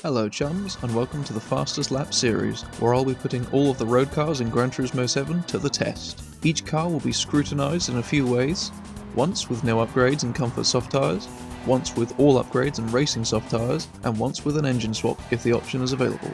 Hello chums, and welcome to the Fastest Lap series, where I'll be putting all of the road cars in Gran Turismo 7 to the test. Each car will be scrutinised in a few ways, once with no upgrades and comfort soft tyres, once with all upgrades and racing soft tyres, and once with an engine swap if the option is available.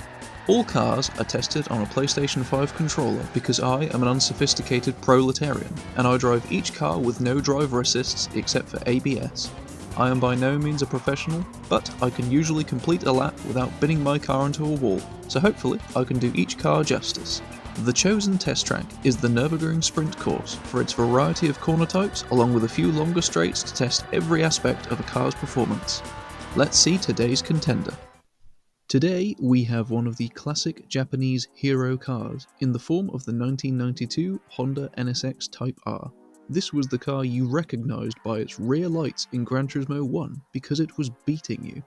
All cars are tested on a PlayStation 5 controller because I am an unsophisticated proletarian, and I drive each car with no driver assists except for ABS. I am by no means a professional, but I can usually complete a lap without binning my car into a wall, so hopefully I can do each car justice. The chosen test track is the Nurburgring Sprint course for its variety of corner types, along with a few longer straights to test every aspect of a car's performance. Let's see today's contender. Today we have one of the classic Japanese hero cars in the form of the 1992 Honda NSX Type R. This was the car you recognised by its rear lights in Gran Turismo 1 because it was beating you.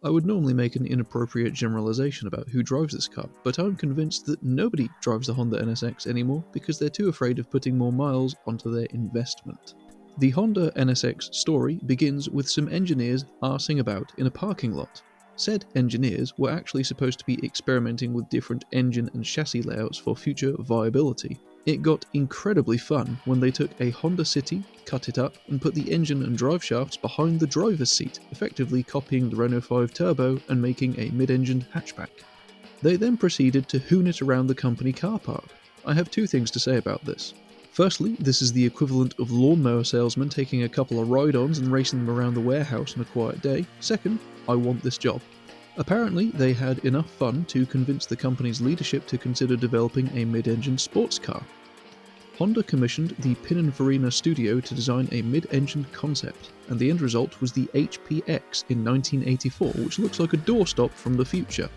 I would normally make an inappropriate generalisation about who drives this car, but I'm convinced that nobody drives the Honda NSX anymore because they're too afraid of putting more miles onto their investment. The Honda NSX story begins with some engineers arsing about in a parking lot. Said engineers were actually supposed to be experimenting with different engine and chassis layouts for future viability. It got incredibly fun when they took a Honda City, cut it up, and put the engine and drive shafts behind the driver's seat, effectively copying the Renault 5 Turbo and making a mid-engined hatchback. They then proceeded to hoon it around the company car park. I have two things to say about this. Firstly, this is the equivalent of lawnmower salesmen taking a couple of ride-ons and racing them around the warehouse on a quiet day. Second, I want this job. Apparently, they had enough fun to convince the company's leadership to consider developing a mid-engine sports car. Honda commissioned the Pininfarina studio to design a mid-engine concept, and the end result was the HPX in 1984, which looks like a doorstop from the future.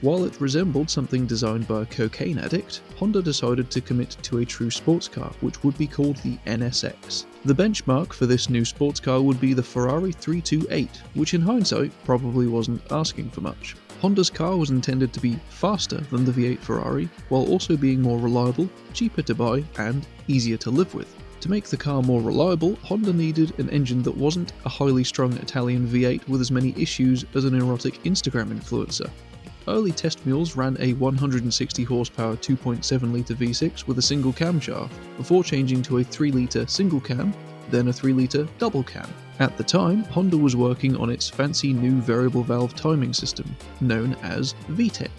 While it resembled something designed by a cocaine addict, Honda decided to commit to a true sports car, which would be called the NSX. The benchmark for this new sports car would be the Ferrari 328, which in hindsight probably wasn't asking for much. Honda's car was intended to be faster than the V8 Ferrari, while also being more reliable, cheaper to buy, and easier to live with. To make the car more reliable, Honda needed an engine that wasn't a highly strung Italian V8 with as many issues as an erotic Instagram influencer. Early test mules ran a 160 horsepower 2.7 litre V6 with a single camshaft, before changing to a 3 litre single cam, then a 3 litre double cam. At the time, Honda was working on its fancy new variable valve timing system, known as VTEC.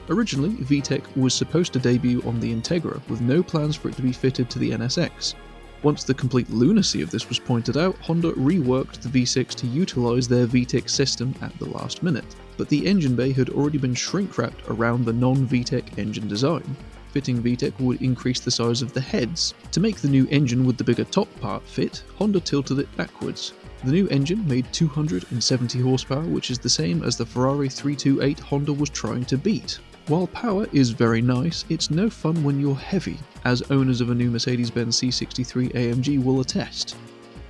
Originally, VTEC was supposed to debut on the Integra, with no plans for it to be fitted to the NSX. Once the complete lunacy of this was pointed out, Honda reworked the V6 to utilise their VTEC system at the last minute, but the engine bay had already been shrink-wrapped around the non-VTEC engine design. Fitting VTEC would increase the size of the heads. To make the new engine with the bigger top part fit, Honda tilted it backwards. The new engine made 270 horsepower, which is the same as the Ferrari 328 Honda was trying to beat. While power is very nice, it's no fun when you're heavy, as owners of a new Mercedes-Benz C63 AMG will attest.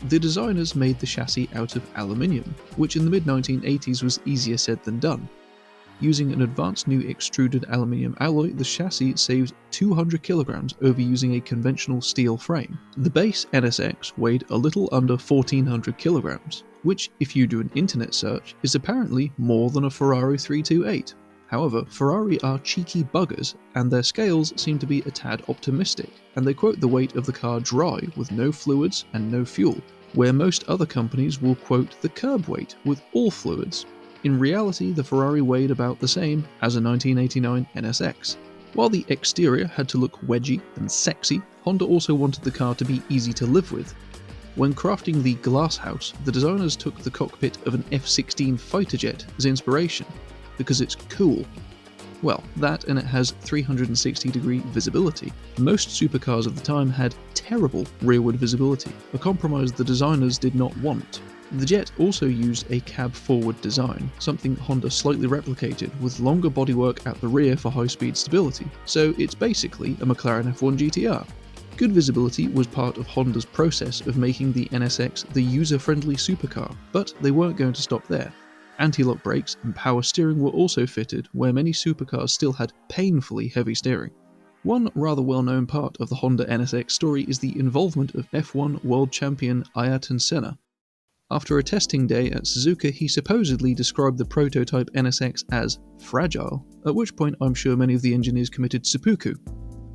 The designers made the chassis out of aluminium, which in the mid-1980s was easier said than done. Using an advanced new extruded aluminium alloy, the chassis saved 200 kilograms over using a conventional steel frame. The base NSX weighed a little under 1400 kilograms, which, if you do an internet search, is apparently more than a Ferrari 328. However, Ferrari are cheeky buggers, and their scales seem to be a tad optimistic, and they quote the weight of the car dry with no fluids and no fuel, where most other companies will quote the curb weight with all fluids. In reality, the Ferrari weighed about the same as a 1989 NSX. While the exterior had to look wedgy and sexy, Honda also wanted the car to be easy to live with. When crafting the Glass House, the designers took the cockpit of an F-16 fighter jet as inspiration, because it's cool. Well, that and it has 360-degree visibility. Most supercars of the time had terrible rearward visibility, a compromise the designers did not want. The jet also used a cab-forward design, something Honda slightly replicated, with longer bodywork at the rear for high-speed stability, so it's basically a McLaren F1 GTR. Good visibility was part of Honda's process of making the NSX the user-friendly supercar, but they weren't going to stop there. Anti-lock brakes and power steering were also fitted, where many supercars still had painfully heavy steering. One rather well-known part of the Honda NSX story is the involvement of F1 world champion Ayrton Senna. After a testing day at Suzuka, he supposedly described the prototype NSX as fragile, at which point I'm sure many of the engineers committed seppuku.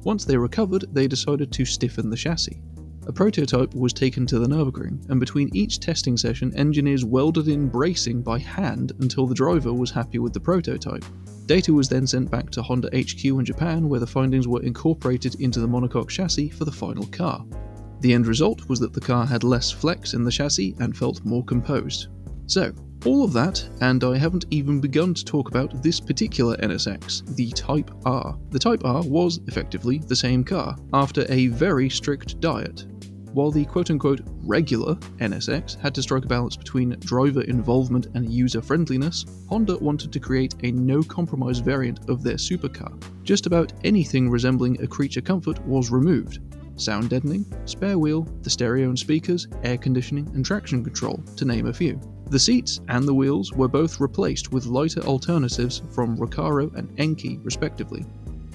Once they recovered, they decided to stiffen the chassis. A prototype was taken to the Nurburgring, and between each testing session, engineers welded in bracing by hand until the driver was happy with the prototype. Data was then sent back to Honda HQ in Japan, where the findings were incorporated into the monocoque chassis for the final car. The end result was that the car had less flex in the chassis and felt more composed. So, all of that, and I haven't even begun to talk about this particular NSX, the Type R. The Type R was, effectively, the same car, after a very strict diet. While the quote-unquote regular NSX had to strike a balance between driver involvement and user-friendliness, Honda wanted to create a no-compromise variant of their supercar. Just about anything resembling a creature comfort was removed. Sound deadening, spare wheel, the stereo and speakers, air conditioning and traction control, to name a few. The seats and the wheels were both replaced with lighter alternatives from Recaro and Enki respectively.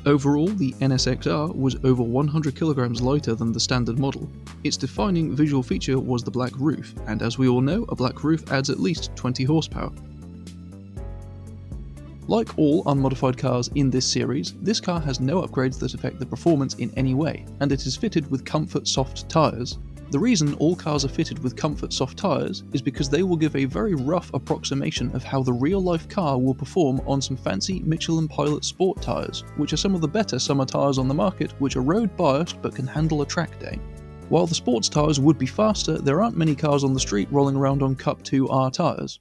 Overall, the NSX-R was over 100 kilograms lighter than the standard model. Its defining visual feature was the black roof, and as we all know, a black roof adds at least 20 horsepower. Like all unmodified cars in this series, this car has no upgrades that affect the performance in any way, and it is fitted with Comfort Soft tyres. The reason all cars are fitted with Comfort Soft tyres is because they will give a very rough approximation of how the real-life car will perform on some fancy Michelin Pilot Sport tyres, which are some of the better summer tyres on the market, which are road-biased but can handle a track day. While the sports tyres would be faster, there aren't many cars on the street rolling around on Cup 2R tyres.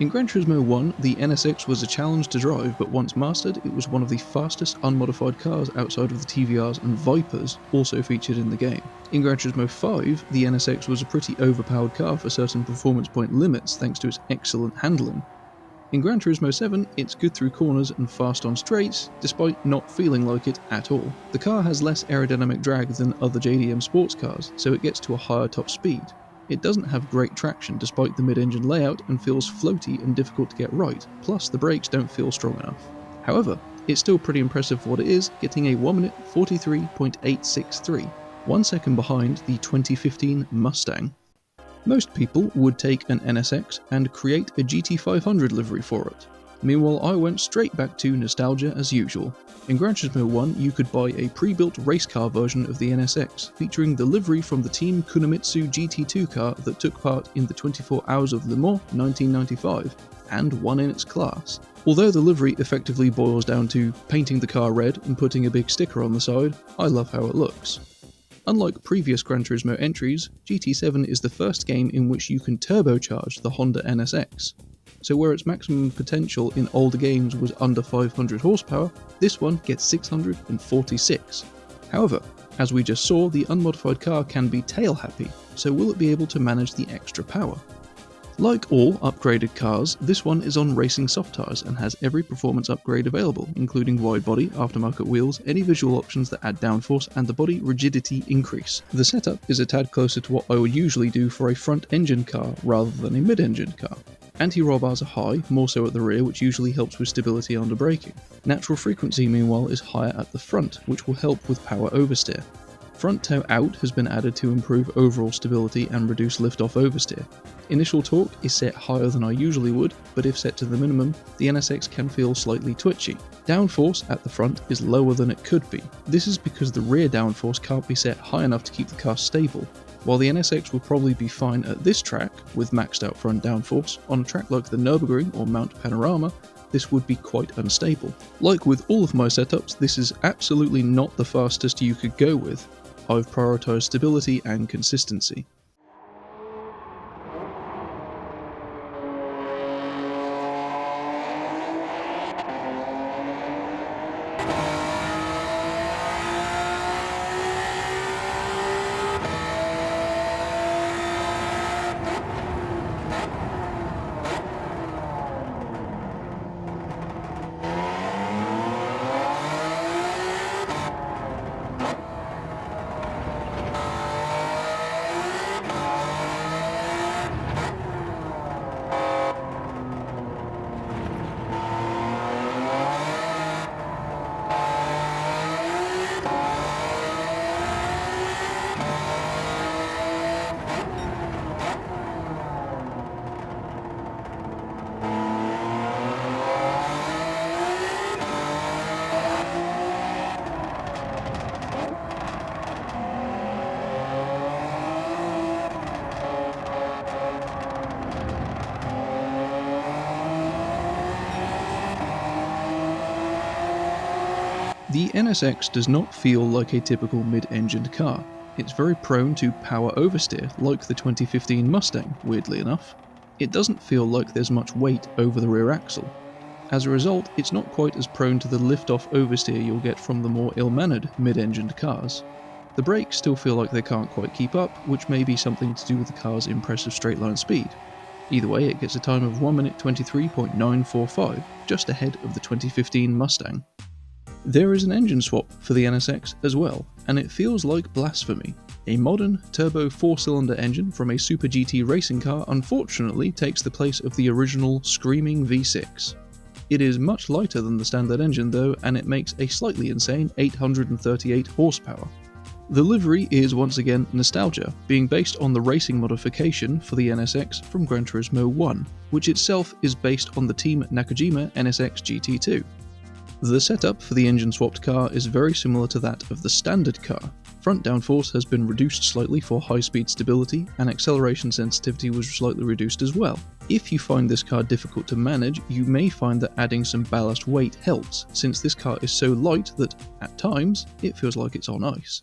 In Gran Turismo 1, the NSX was a challenge to drive, but once mastered, it was one of the fastest unmodified cars outside of the TVRs and Vipers, also featured in the game. In Gran Turismo 5, the NSX was a pretty overpowered car for certain performance point limits thanks to its excellent handling. In Gran Turismo 7, it's good through corners and fast on straights, despite not feeling like it at all. The car has less aerodynamic drag than other JDM sports cars, so it gets to a higher top speed. It doesn't have great traction despite the mid-engine layout and feels floaty and difficult to get right, plus the brakes don't feel strong enough. However, it's still pretty impressive for what it is, getting a 1 minute 43.863, 1 second behind the 2015 Mustang. Most people would take an NSX and create a GT500 livery for it. Meanwhile, I went straight back to nostalgia as usual. In Gran Turismo 1, you could buy a pre-built race car version of the NSX, featuring the livery from the Team Kunomitsu GT2 car that took part in the 24 Hours of Le Mans 1995, and won in its class. Although the livery effectively boils down to painting the car red and putting a big sticker on the side, I love how it looks. Unlike previous Gran Turismo entries, GT7 is the first game in which you can turbocharge the Honda NSX. So where its maximum potential in older games was under 500 horsepower, this one gets 646. However, as we just saw, the unmodified car can be tail happy, so will it be able to manage the extra power? Like all upgraded cars, this one is on racing soft tyres and has every performance upgrade available, including wide body, aftermarket wheels, any visual options that add downforce, and the body rigidity increase. The setup is a tad closer to what I would usually do for a front-engine car rather than a mid-engine car. Anti-roll bars are high, more so at the rear, which usually helps with stability under braking. Natural frequency, meanwhile, is higher at the front, which will help with power oversteer. Front toe out has been added to improve overall stability and reduce lift-off oversteer. Initial torque is set higher than I usually would, but if set to the minimum, the NSX can feel slightly twitchy. Downforce at the front is lower than it could be. This is because the rear downforce can't be set high enough to keep the car stable. While the NSX will probably be fine at this track, with maxed out front downforce, on a track like the Nurburgring or Mount Panorama, this would be quite unstable. Like with all of my setups, this is absolutely not the fastest you could go with. I've prioritised stability and consistency. The NSX does not feel like a typical mid-engined car. It's very prone to power oversteer, like the 2015 Mustang, weirdly enough. It doesn't feel like there's much weight over the rear axle. As a result, it's not quite as prone to the lift-off oversteer you'll get from the more ill-mannered mid-engined cars. The brakes still feel like they can't quite keep up, which may be something to do with the car's impressive straight-line speed. Either way, it gets a time of 1 minute 23.945, just ahead of the 2015 Mustang. There is an engine swap for the NSX as well, and it feels like blasphemy. A modern, turbo 4-cylinder engine from a Super GT racing car unfortunately takes the place of the original screaming V6. It is much lighter than the standard engine though, and it makes a slightly insane 838 horsepower. The livery is once again nostalgia, being based on the racing modification for the NSX from Gran Turismo 1, which itself is based on the Team Nakajima NSX GT2. The setup for the engine-swapped car is very similar to that of the standard car. Front downforce has been reduced slightly for high-speed stability, and acceleration sensitivity was slightly reduced as well. If you find this car difficult to manage, you may find that adding some ballast weight helps, since this car is so light that, at times, it feels like it's on ice.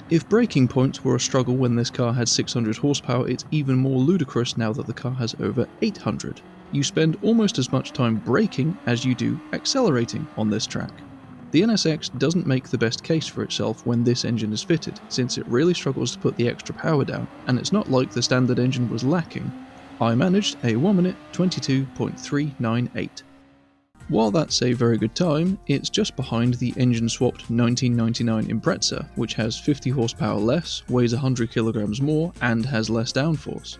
If braking points were a struggle when this car had 600 horsepower, it's even more ludicrous now that the car has over 800. You spend almost as much time braking as you do accelerating on this track. The NSX doesn't make the best case for itself when this engine is fitted, since it really struggles to put the extra power down, and it's not like the standard engine was lacking. I managed a 1 minute 22.398. While that's a very good time, it's just behind the engine-swapped 1999 Impreza, which has 50 horsepower less, weighs 100 kilograms more, and has less downforce.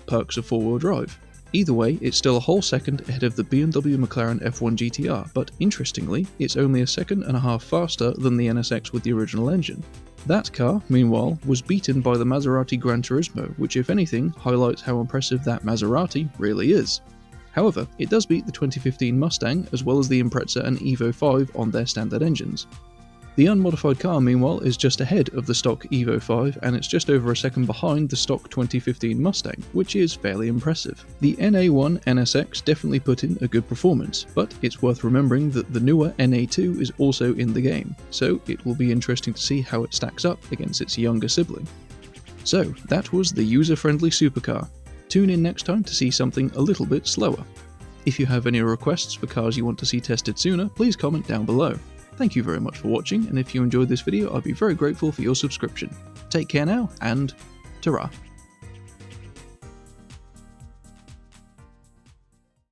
Perks of four-wheel drive. Either way, it's still a whole second ahead of the BMW McLaren F1 GTR, but interestingly, it's only a second and a half faster than the NSX with the original engine. That car, meanwhile, was beaten by the Maserati Gran Turismo, which if anything highlights how impressive that Maserati really is. However, it does beat the 2015 Mustang as well as the Impreza and Evo 5 on their standard engines. The unmodified car, meanwhile, is just ahead of the stock Evo 5 and it's just over a second behind the stock 2015 Mustang, which is fairly impressive. The NA1 NSX definitely put in a good performance, but it's worth remembering that the newer NA2 is also in the game, so it will be interesting to see how it stacks up against its younger sibling. So, that was the user-friendly supercar. Tune in next time to see something a little bit slower. If you have any requests for cars you want to see tested sooner, please comment down below. Thank you very much for watching, and if you enjoyed this video, I'd be very grateful for your subscription. Take care now, and ta-ra.